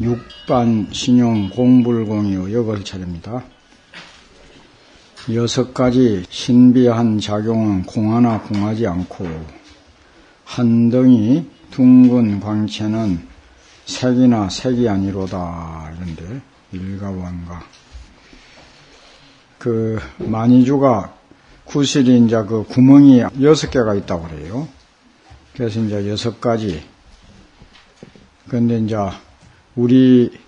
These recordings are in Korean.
6반 신용 공불공유 여걸 차례입니다. 6가지 신비한 작용은 공하나 공하지 않고 한 덩이 둥근 광채는 색이나 색이 아니로다. 이런데 일가원가 만이주가 구실이 이제 구멍이 6개가 있다고 그래요. 그래서 이제 6가지. 근데 이제 우리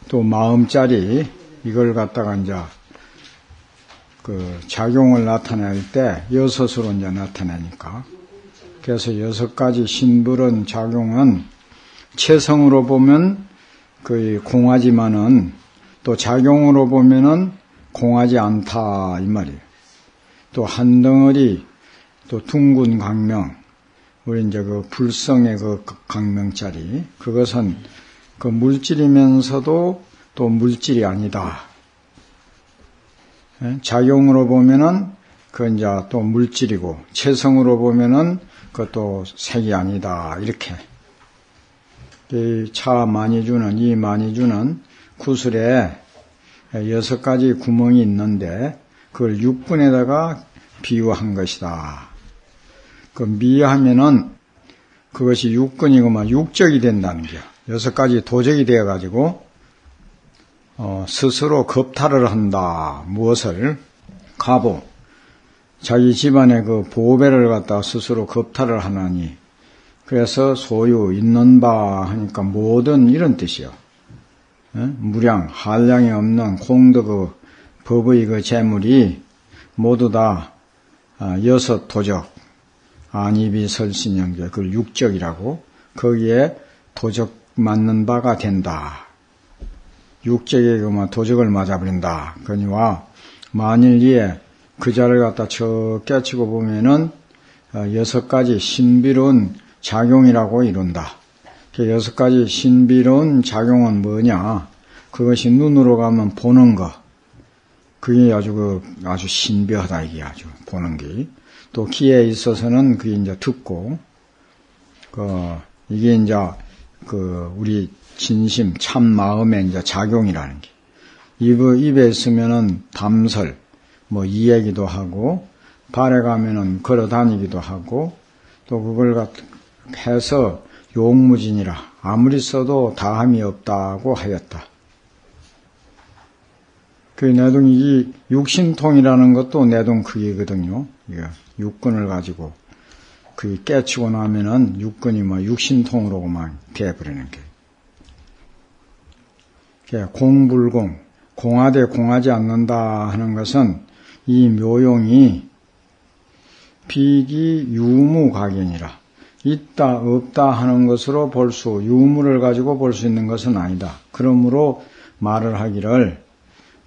또 마음짜리 이걸 갖다가 이제 작용을 나타낼 때 6으로 이제 나타내니까. 그래서 6가지 신불은 작용은 체성으로 보면 거의 공하지만은 또 작용으로 보면은 공하지 않다 이 말이에요. 또 한 덩어리 또 둥근 광명 우리 이제 불성의 광명짜리 그것은 물질이면서도 또 물질이 아니다. 작용으로 보면은 이제 또 물질이고 체성으로 보면은 그것도 색이 아니다. 이렇게. 이 만이주는 구슬에 6가지 구멍이 있는데 그걸 육분에다가 비유한 것이다. 미하면은 그것이 육근이고 육적이 된다는 거야. 6가지 도적이 되어가지고 스스로 겁탈을 한다. 무엇을? 가보. 자기 집안의 보배를 갖다가 스스로 겁탈을 하나니. 그래서 소유, 있는 바 하니까 모든 이런 뜻이요. 무량, 한량이 없는 공덕의 법의 재물이 모두 다 6 도적, 안입이 설신영제, 그걸 육적이라고, 거기에 도적 맞는 바가 된다. 육적에 도적을 맞아버린다. 그러니까 만일 이에 그 자를 갖다 깨치고 보면은 6가지 신비로운 작용이라고 이룬다. 6가지 신비로운 작용은 뭐냐? 그것이 눈으로 가면 보는 거. 그게 아주 신비하다, 이게 아주, 보는 게. 또 귀에 있어서는 그게 이제 듣고, 이게 이제, 우리 진심, 참 마음의 이제 작용이라는 게. 입에 있으면은 담설, 이 얘기도 하고, 발에 가면은 걸어 다니기도 하고, 또 그걸 해서 용무진이라, 아무리 써도 다함이 없다고 하였다. 내동이 육신통이라는 것도 내동 크기거든요. 육근을 가지고 깨치고 나면은 육근이 육신통으로만 돼버리는 게. 공불공, 공하되 공하지 않는다 하는 것은 이 묘용이 비기 유무각인이라. 있다 없다 하는 것으로 유무를 가지고 볼 수 있는 것은 아니다. 그러므로 말을 하기를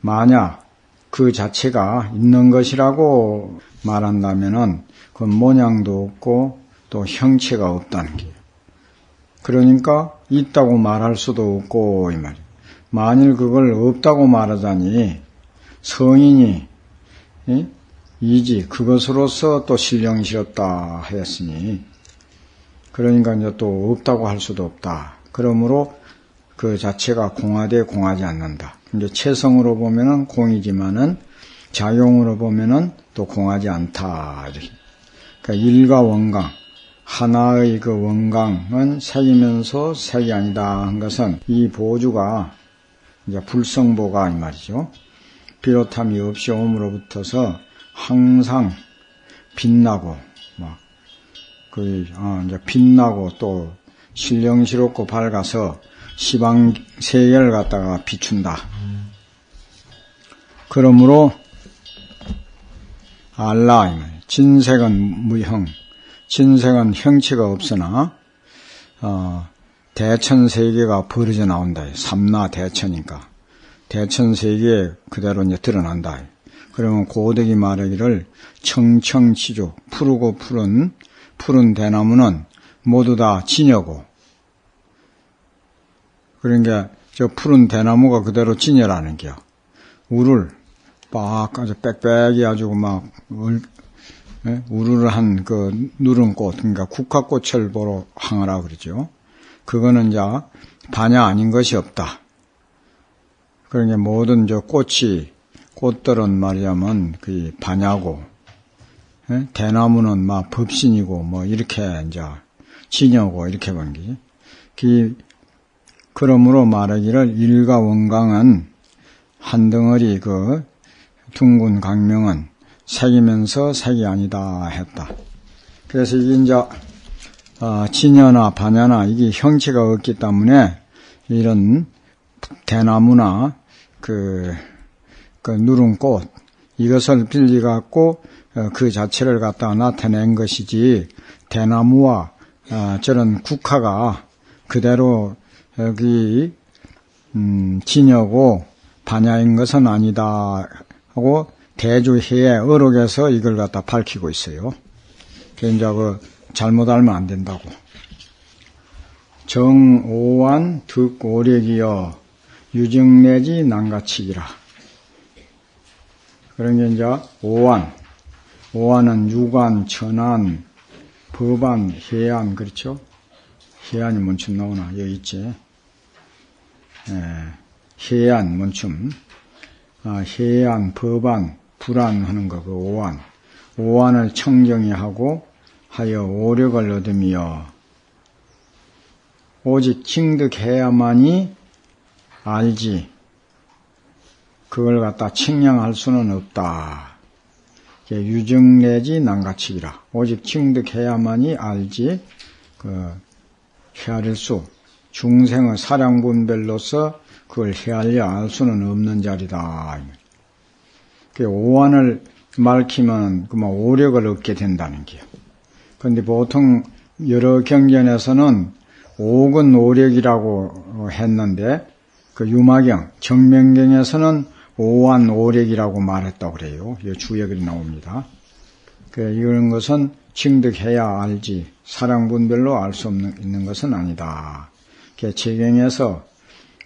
만약 그 자체가 있는 것이라고 말한다면은 그건 모양도 없고 또 형체가 없다는 게. 그러니까 있다고 말할 수도 없고 이 말이에요. 만일 그걸 없다고 말하자니 성인이 이지 그것으로서 또 신령이 싫었다 하였으니 그러니까 이제 또 없다고 할 수도 없다. 그러므로 그 자체가 공하되 공하지 않는다. 이제 체성으로 보면은 공이지만은 작용으로 보면은 또 공하지 않다. 그러니까 일가 원강, 하나의 원강은 색이면서 색이 아니다 한 것은 이 보주가 이제 불성보가 이 말이죠. 비롯함이 없이 옴으로부터서 항상 빛나고 이제 빛나고 또 신령스럽고 밝아서 시방 세계를 갖다가 비춘다. 그러므로 알라 진색은 무형, 진색은 형체가 없으나 대천세계가 벌어져 나온다. 삼나 대천이니까 대천세계에 그대로 이제 드러난다. 그러면 고덕이 말하기를 청청치조 푸르고 푸른 대나무는 모두 다 진여고 그러니까 저 푸른 대나무가 그대로 진여라는 게요. 우를 막 아주 빽빽이 아주 우르르한 누른 꽃, 그러니까 국화꽃을 보러 항하라 그러죠. 그거는 이제 반야 아닌 것이 없다. 그러니까 모든 꽃들은 말이자면 그 반야고, 대나무는 막 법신이고, 뭐 이렇게 이제 진여고 이렇게 본 거지. 그러므로 말하기를 일가 원강은 한 덩어리 그 둥근 강명은 색이면서 색이 아니다 했다. 그래서 이게 이제 진여나 반야나 이게 형체가 없기 때문에 이런 대나무나 그 누른 꽃 이것을 빌리 갖고 그 자체를 갖다가 나타낸 것이지 대나무와 저런 국화가 그대로 여기 진여고 반야인 것은 아니다 하고 대주해의 어록에서 이걸 갖다 밝히고 있어요. 이제 잘못 알면 안 된다고. 정오완 득오력이여 유정내지 난가치기라. 그런 게 이제 오완은 유관, 천안, 법안, 해안, 그렇죠? 해안이 뭔춤 나오나? 여기 있지. 해안, 뭔춤. 해안, 법안, 불안 하는 거, 그 오완. 오완을 청정히 하고 하여 오력을 얻으며 오직 칭득해야만이 알지. 그걸 갖다 측량할 수는 없다. 유정내지 난가치기라. 오직 칭득해야만이 알지. 헤아릴 수. 중생의 사량분별로서 그걸 헤아려 알 수는 없는 자리다. 오완을 말키면 오력을 얻게 된다는 게요. 그런데 보통 여러 경전에서는 오근 오력이라고 했는데 그 유마경, 정명경에서는 오완 오력이라고 말했다고 그래요. 이 주역이 나옵니다. 이런 것은 칭득해야 알지 사량분별로 알 수 있는 것은 아니다. 제경에서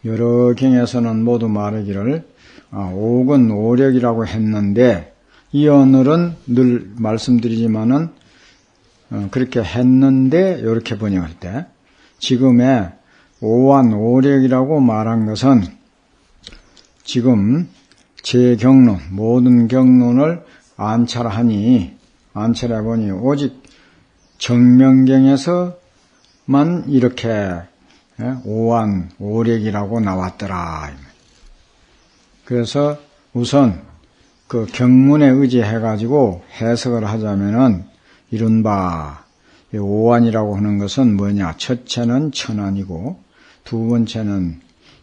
여러 경에서는 모두 말하기를 오근 오력이라고 했는데 이 오늘은 늘 말씀드리지만은 그렇게 했는데 이렇게 번역할 때 지금의 오완 오력이라고 말한 것은 지금 제 경론 모든 경론을 안찰해보니 오직 정명경에서만 이렇게 오완 오력이라고 나왔더라. 그래서 우선 그 경문에 의지해가지고 해석을 하자면은 이른바 오완이라고 하는 것은 뭐냐? 첫째는 천안이고 두 번째는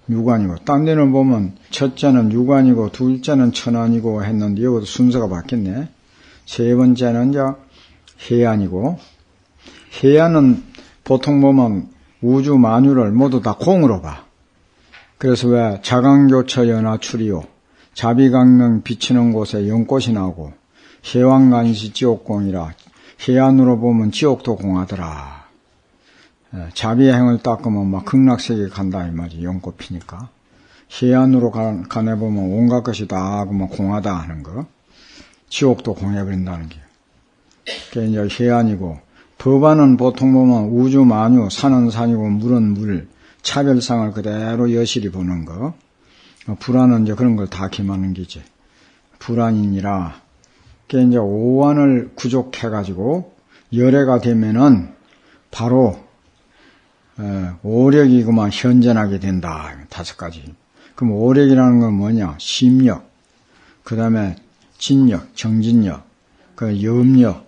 유관이고, 딴 데는 보면 첫째는 유관이고 둘째는 천안이고 했는데 여기도 순서가 바뀌었네. 세 번째는 이제 해안이고, 해안은 보통 보면 우주 만유를 모두 다 공으로 봐. 그래서 왜 자강교처 연하출이요 자비강명 비치는 곳에 연꽃이 나고 해왕간시 지옥공이라 해안으로 보면 지옥도 공하더라. 자비행을 닦으면 막 극락세계 간다 이 말이 연꽃 피니까. 해안으로 가내 보면 온갖 것이 다 공하다 하는 거. 지옥도 공해버린다는 게. 그게 이제 해안이고, 법안은 보통 보면 우주 만유, 산은 산이고 물은 물, 차별상을 그대로 여실히 보는 거. 불안은 이제 그런 걸 다 기만하는 게지. 불안이니라. 그게 이제 오완을 구족해가지고 열애가 되면은 바로 오력이 현전하게 된다. 5가지. 그럼 오력이라는 건 뭐냐? 심력, 그 다음에 진력, 정진력, 그 염력,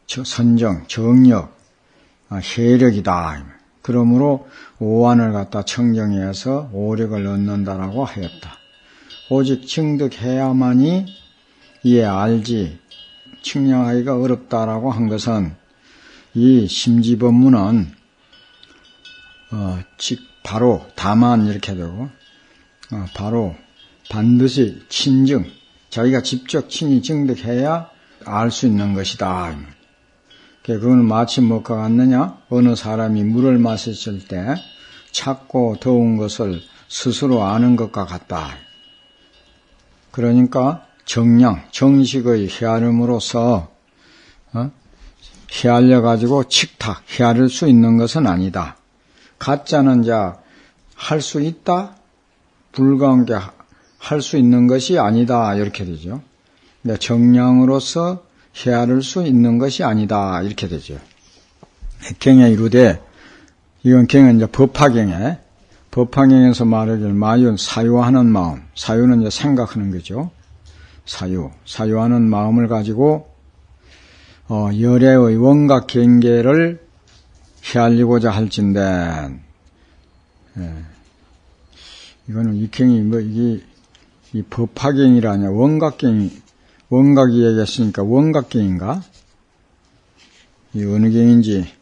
선정, 정력, 해력이다. 그러므로 오완을 갖다 청정해서 오력을 얻는다라고 하였다. 오직 칭득해야만이 이에 알지 측량하기가 어렵다라고 한 것은 이 심지법문은 바로 다만 이렇게 되고 바로 반드시 친증 자기가 직접 친히 증득해야 알 수 있는 것이다. 그건 마치 뭐가 같느냐? 어느 사람이 물을 마셨을 때 찼고 더운 것을 스스로 아는 것과 같다. 그러니까 정량, 정식의 헤아림으로써 헤아려 가지고 칙탁 헤아릴 수 있는 것은 아니다. 가짜는 할 수 있다? 불가한 게 할 수 있는 것이 아니다. 이렇게 되죠. 정량으로서 헤아릴 수 있는 것이 아니다. 이렇게 되죠. 경에 이르되, 이건 경은 이제 법화경에서 말하길 마윤, 사유하는 마음. 사유는 이제 생각하는 거죠. 사유하는 마음을 가지고, 열애의 원각 경계를 헤아리고자 할진대, 이거는 이 경이 이 법화경이라냐, 원각이 얘기했으니까 원각경인가? 이 어느 경인지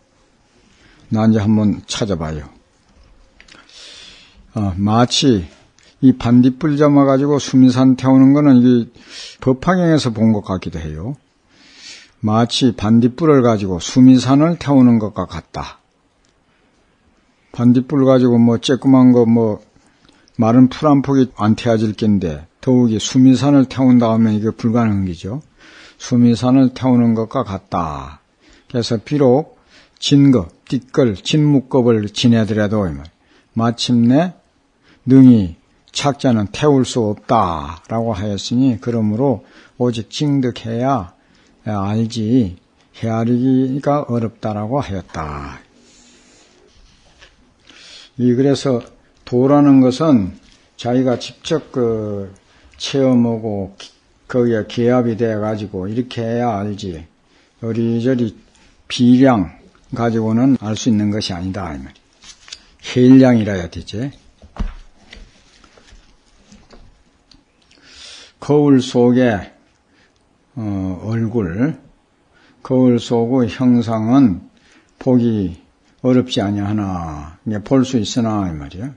나 이제 한번 찾아봐요. 마치 이 반딧불 잡아가지고 수미산 태우는 거는 이게 법화경에서 본 것 같기도 해요. 마치 반딧불을 가지고 수미산을 태우는 것과 같다. 반딧불 가지고 쬐끄만 거 마른 풀 한 폭이 안 태워질 겐데 더욱이 수미산을 태운다 하면 이게 불가능한 거죠. 수미산을 태우는 것과 같다. 그래서 비록 진급, 띠끌, 진묵급을 지내더라도 마침내 능히 착자는 태울 수 없다라고 하였으니 그러므로 오직 징득해야 알지 헤아리기가 어렵다라고 하였다. 그래서 도라는 것은 자기가 직접 체험하고 거기에 기합이 돼가지고 이렇게 해야 알지 여리저리 비량 가지고는 알 수 있는 것이 아니다. 이 말이야. 헬량이라 해야 되지. 거울 속에 얼굴, 거울 속의 형상은 보기 어렵지 아니하나, 볼 수 있으나, 이 말이야.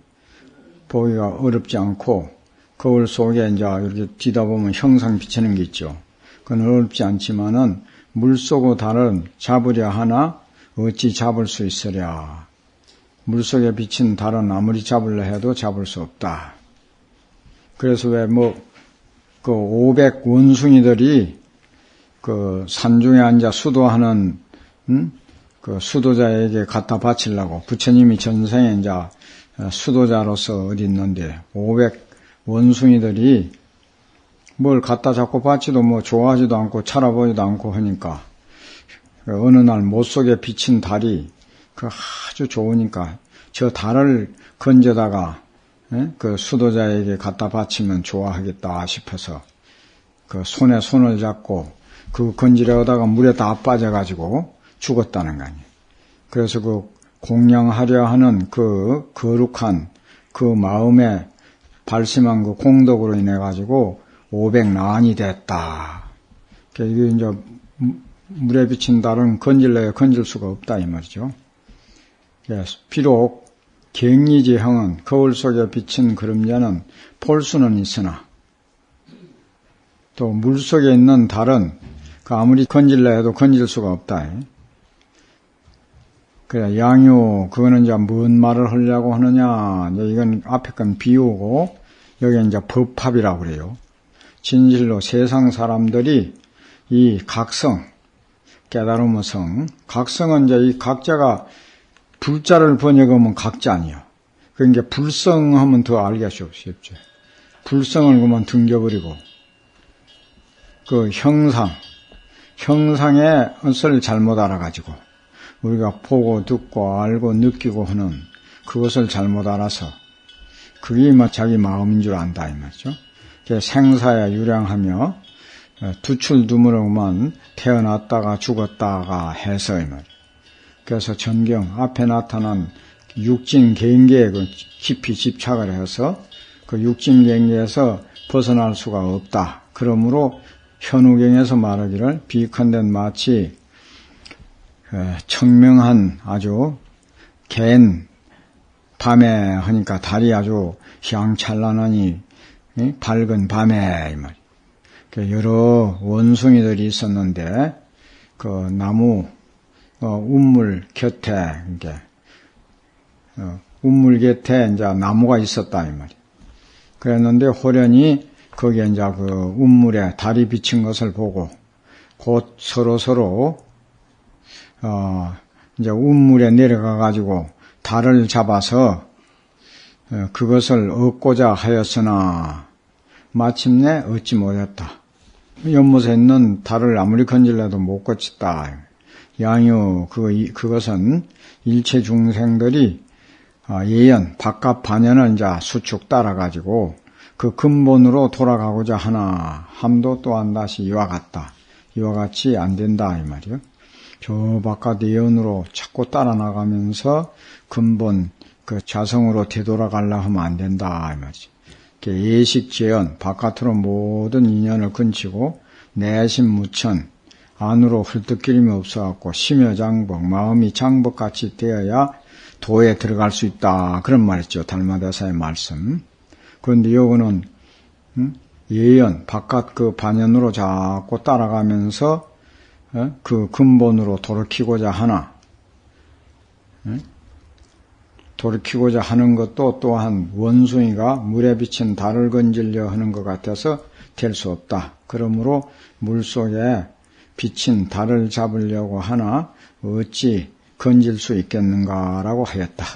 보기가 어렵지 않고, 거울 속에 이제 이렇게 뒤다 보면 형상 비치는 게 있죠. 그건 어렵지 않지만은, 물 속의 달은 잡으려 하나, 어찌 잡을 수 있으랴. 물 속에 비친 달은 아무리 잡으려 해도 잡을 수 없다. 그래서 왜 500 원숭이들이 산중에 앉아 수도하는, 수도자에게 갖다 바치려고 부처님이 전생에 이제 수도자로서 어디 있는데 500 원숭이들이 뭘 갖다 잡고 바치도 좋아하지도 않고 찾아보지도 않고 하니까 어느 날 못 속에 비친 달이 아주 좋으니까 저 달을 건져다가 수도자에게 갖다 바치면 좋아하겠다 싶어서 손에 손을 잡고 건지려다가 물에 다 빠져가지고 죽었다는 거 아니에요. 그래서 공양하려 하는 거룩한 마음에 발심한 공덕으로 인해가지고 500난이 됐다. 이게 이제 물에 비친 달은 건질래야 건질 수가 없다 이 말이죠. 비록 갱리지형은 거울 속에 비친 그림자는 볼 수는 있으나 또 물 속에 있는 달은 아무리 건질래 해도 건질 수가 없다. 그래, 양유, 그거는 이제 뭔 말을 하려고 하느냐. 이건 앞에 건 비유고, 여기 이제 법합이라고 그래요. 진실로 세상 사람들이 이 각성, 깨달음의 성, 각성은 이제 이 각자가 불자를 번역하면 각자 아니에요. 그러니까 불성하면 더 알기가 쉽죠. 불성을 그만 등겨버리고, 형상의 것을 잘못 알아가지고, 우리가 보고 듣고 알고 느끼고 하는 그것을 잘못 알아서 그게 자기 마음인 줄 안다 이 말이죠. 생사에 유량하며 두출두무로만 태어났다가 죽었다가 해서 이 말이에요. 그래서 전경 앞에 나타난 육진경계에 깊이 집착을 해서 육진경계에서 벗어날 수가 없다. 그러므로 현우경에서 말하기를 비컨된 마치 청명한 아주 갠 밤에 하니까 달이 아주 향찬란하니 밝은 밤에 이 말. 여러 원숭이들이 있었는데 나무 운물 곁에 운물 곁에 이제 나무가 있었다 이 말이. 그랬는데 호련히 거기에 이제 운물에 달이 비친 것을 보고 곧 서로 이제 운물에 내려가 가지고 달을 잡아서 그것을 얻고자 하였으나 마침내 얻지 못했다. 연못에 있는 달을 아무리 건질래도 못 거쳤다. 양유 그것은 일체 중생들이 예연 바깥 반연을 이제 수축 따라가지고 그 근본으로 돌아가고자 하나 함도 또한 다시 이와 같다. 이와 같이 안 된다 이 말이요. 저 바깥 예연으로 자꾸 따라 나가면서 근본 그 자성으로 되돌아가려 하면 안 된다 이 말이지. 예식 재연 바깥으로 모든 인연을 끊치고 내심 무천 안으로 헐떡거림이 없어갖고 심여장복 마음이 장복같이 되어야 도에 들어갈 수 있다 그런 말이죠. 달마대사의 말씀. 그런데 요거는 예연 바깥 그 반연으로 자꾸 따라가면서 그 근본으로 돌이키고자 하나 돌이키고자 하는 것도 또한 원숭이가 물에 비친 달을 건지려 하는 것 같아서 될 수 없다. 그러므로 물속에 비친 달을 잡으려고 하나 어찌 건질 수 있겠는가라고 하였다.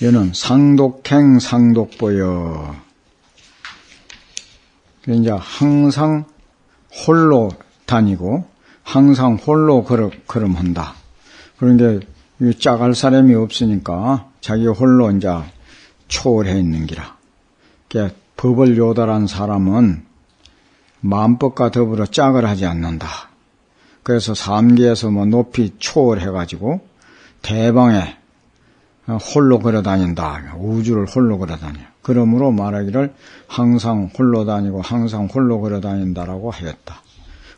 얘는 상독행 상독보여. 이제 항상 홀로 다니고 항상 홀로 걸음한다. 그런데 짝할 사람이 없으니까 자기 홀로 이제 초월해 있는 기라. 법을 요달한 사람은 마음법과 더불어 짝을 하지 않는다. 그래서 삼계에서 높이 초월해가지고 대방에 홀로 걸어다닌다. 우주를 홀로 걸어다녀. 그러므로 말하기를 항상 홀로 다니고 항상 홀로 걸어다닌다라고 하였다.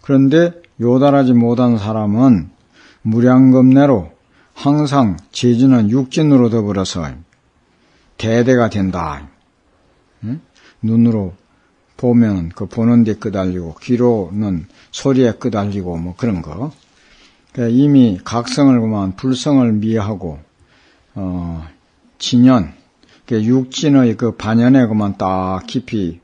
그런데 요달하지 못한 사람은 무량겁내로 항상 재진은 육진으로 더불어서 대대가 된다. 눈으로 보면 그 보는 데 끄달리고 귀로는 소리에 끄달리고 뭐 그런 거. 이미 각성을 그만 불성을 미하고 진연 육진의 그 반연에 그만 딱 깊이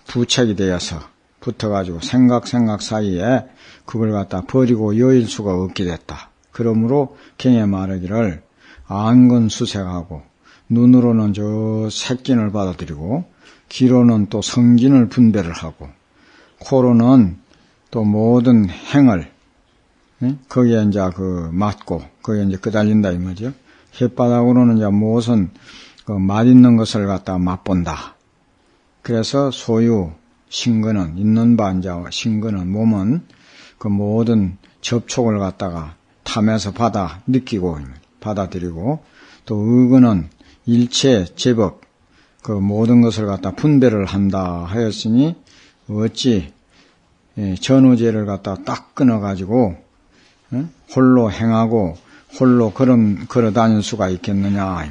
부착이 되어서 붙어가지고 생각 사이에 그걸 갖다 버리고 여일 수가 없게 됐다. 그러므로 경에 말하기를 안근수색하고 눈으로는 저 색진을 받아들이고 귀로는 또 성진을 분별을 하고 코로는 또 모든 행을 거기에 이제 그 맞고 거기에 이제 끄달린다 이 말이죠. 혓바닥으로는 이제 무엇은 그 맛있는 것을 갖다 맛본다. 그래서 소유 신근은 있는 바 이제 신근은 몸은 그 모든 접촉을 갖다가 탐해서 받아 느끼고 받아들이고 또 의근은 일체 제법 그 모든 것을 갖다 분별을 한다 하였으니 어찌 전우제를 갖다 딱 끊어가지고 홀로 행하고 홀로 걸어 다닐 수가 있겠느냐.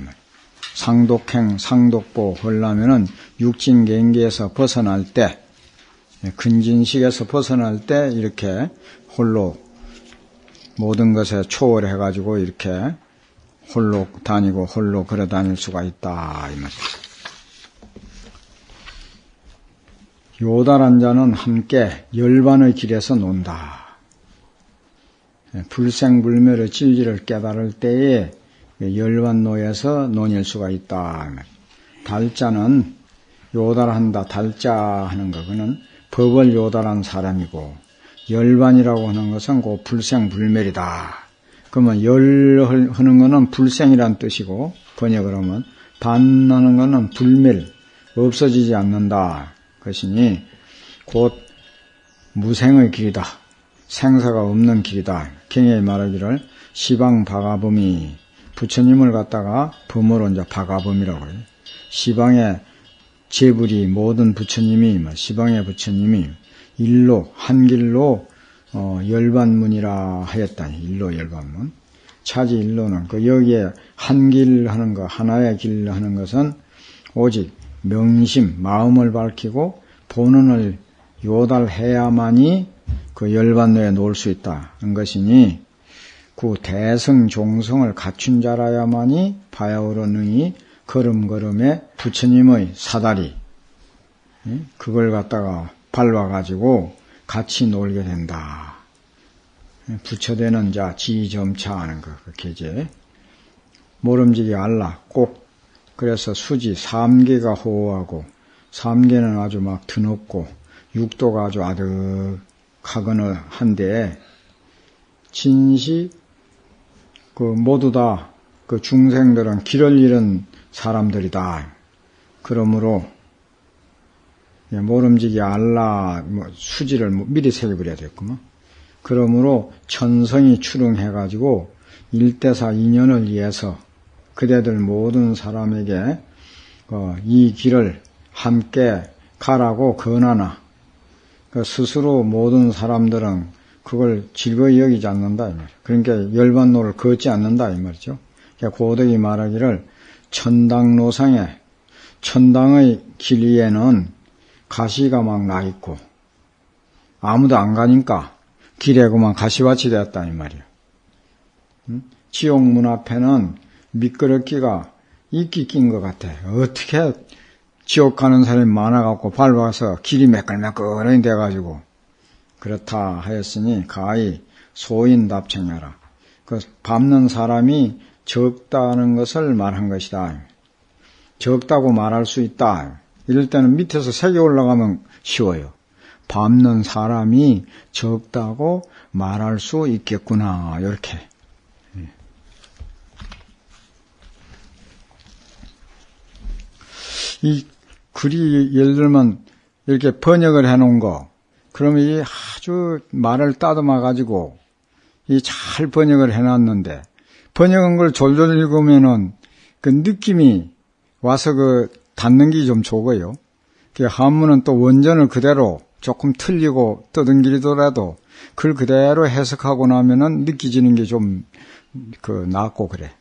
상독행 상독보 하려면은 육진경계에서 벗어날 때 근진식에서 벗어날 때 이렇게 홀로 모든 것에 초월해가지고 이렇게 홀로 다니고 홀로 걸어 다닐 수가 있다 이 말이죠. 요달한 자는 함께 열반의 길에서 논다. 불생불멸의 진리를 깨달을 때에 열반노에서 논일 수가 있다. 달자는 요달한다. 달자 하는 거 그는 법을 요달한 사람이고 열반이라고 하는 것은 그 불생불멸이다. 그러면 열 하는 거는 불생이란 뜻이고 번역을 하면 반하는 거는 불멸 없어지지 않는다. 것이니 곧 무생의 길이다. 생사가 없는 길이다. 경에 말하기를 시방박아범이 부처님을 갖다가 범으로 이제 박아범이라고 해요. 시방의 제불이 모든 부처님이 시방의 부처님이 일로 한 길로 열반문이라 하였다니. 일로 열반문. 차지 일로는 그 여기에 한 길 하는 거 하나의 길 하는 것은 오직 명심, 마음을 밝히고 본원을 요달해야만이 그 열반노에 놓을 수 있다는 것이니 그 대성 종성을 갖춘 자라야만이 바야흐로 능히 걸음걸음에 부처님의 사다리 그걸 갖다가 밟아가지고 같이 놀게 된다. 부처되는 자 지점차 하는 거, 그 계제. 모름지기 알라 꼭. 그래서 수지 3개가 호호하고 3개는 아주 막 드높고 6도가 아주 아득하거나 한데 진시 그 모두 다 그 중생들은 길을 잃은 사람들이다. 그러므로 모름지기 알라 수지를 미리 새겨버려야 되겠구만. 그러므로 천성이 출응해가지고 일대사 인연을 위해서 그대들 모든 사람에게 이 길을 함께 가라고 권하나 스스로 모든 사람들은 그걸 즐거이 여기지 않는다 이 말이에요. 그러니까 열반로를 걷지 않는다 이 말이죠. 고덕이 말하기를 천당로상에 천당의 길 위에는 가시가 막 나 있고 아무도 안 가니까 길에 그만 가시밭이 되었다 이 말이에요. 지옥 문 앞에는 미끄럽기가 이끼 낀 것 같아. 어떻게 지옥 가는 사람이 많아갖고 밟아서 길이 매끌매끌하니 돼가지고 그렇다 하였으니 가히 소인답청하라. 그 밟는 사람이 적다는 것을 말한 것이다. 적다고 말할 수 있다. 이럴 때는 밑에서 색이 올라가면 쉬워요. 밟는 사람이 적다고 말할 수 있겠구나. 이렇게. 이 글이 예를 들면 이렇게 번역을 해놓은 거, 그러면 이 아주 말을 따듬어 가지고 이 잘 번역을 해놨는데 번역한 걸 졸졸 읽으면은 그 느낌이 와서 그 닿는 게 좀 적어요. 그 한문은 또 원전을 그대로 조금 틀리고 떠듬기더라도 글 그대로 해석하고 나면은 느껴지는 게 좀 낫고 그래.